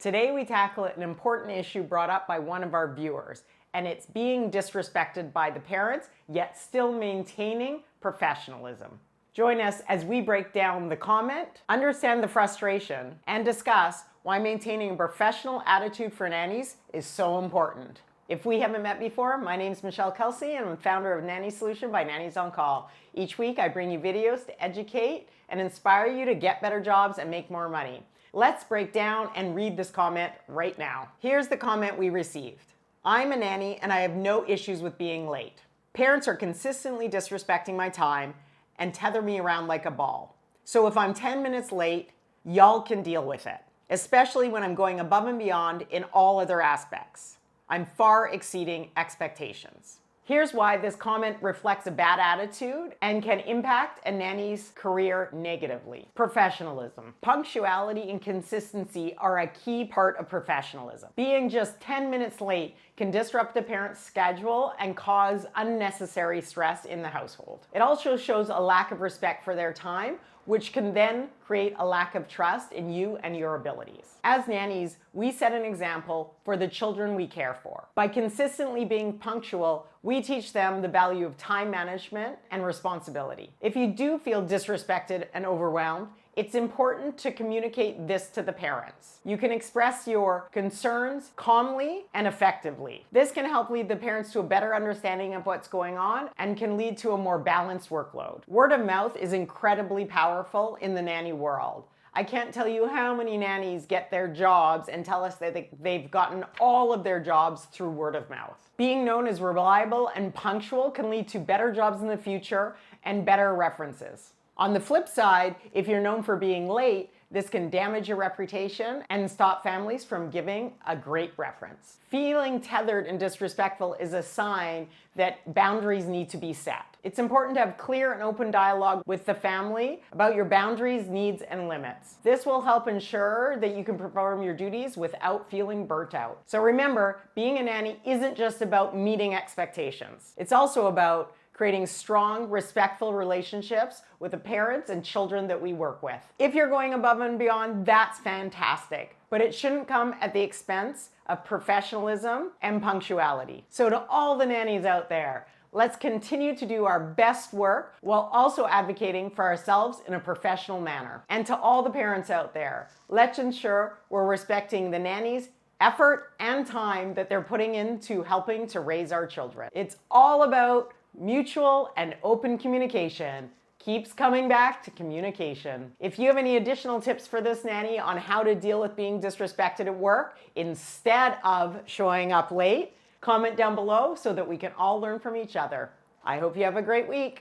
Today we tackle an important issue brought up by one of our viewers, and it's being disrespected by the parents, yet still maintaining professionalism. Join us as we break down the comment, understand the frustration, and discuss why maintaining a professional attitude for nannies is so important. If we haven't met before, my name is Michelle Kelsey and I'm founder of Nanny Solution by Nannies on Call. Each week I bring you videos to educate and inspire you to get better jobs and make more money. Let's break down and read this comment right now. Here's the comment we received. I'm a nanny and I have no issues with being late. Parents are consistently disrespecting my time and tether me around like a ball. So if I'm 10 minutes late, y'all can deal with it, especially when I'm going above and beyond in all other aspects. I'm far exceeding expectations. Here's why this comment reflects a bad attitude and can impact a nanny's career negatively. Professionalism. Punctuality and consistency are a key part of professionalism. Being just 10 minutes late can disrupt the parent's schedule and cause unnecessary stress in the household. It also shows a lack of respect for their time, which can then create a lack of trust in you and your abilities. As nannies, we set an example for the children we care for. By consistently being punctual, we teach them the value of time management and responsibility. If you do feel disrespected and overwhelmed, it's important to communicate this to the parents. You can express your concerns calmly and effectively. This can help lead the parents to a better understanding of what's going on and can lead to a more balanced workload. Word of mouth is incredibly powerful in the nanny world. I can't tell you how many nannies get their jobs and tell us that they've gotten all of their jobs through word of mouth. Being known as reliable and punctual can lead to better jobs in the future and better references. On the flip side, if you're known for being late, this can damage your reputation and stop families from giving a great reference. Feeling tethered and disrespectful is a sign that boundaries need to be set. It's important to have clear and open dialogue with the family about your boundaries, needs, and limits. This will help ensure that you can perform your duties without feeling burnt out. So remember, being a nanny isn't just about meeting expectations. It's also about creating strong, respectful relationships with the parents and children that we work with. If you're going above and beyond, that's fantastic, but it shouldn't come at the expense of professionalism and punctuality. So to all the nannies out there, let's continue to do our best work while also advocating for ourselves in a professional manner. And to all the parents out there, let's ensure we're respecting the nannies' effort and time that they're putting into helping to raise our children. It's all about mutual and open communication. Keeps coming back to communication. If you have any additional tips for this nanny on how to deal with being disrespected at work instead of showing up late, comment down below so that we can all learn from each other. I hope you have a great week.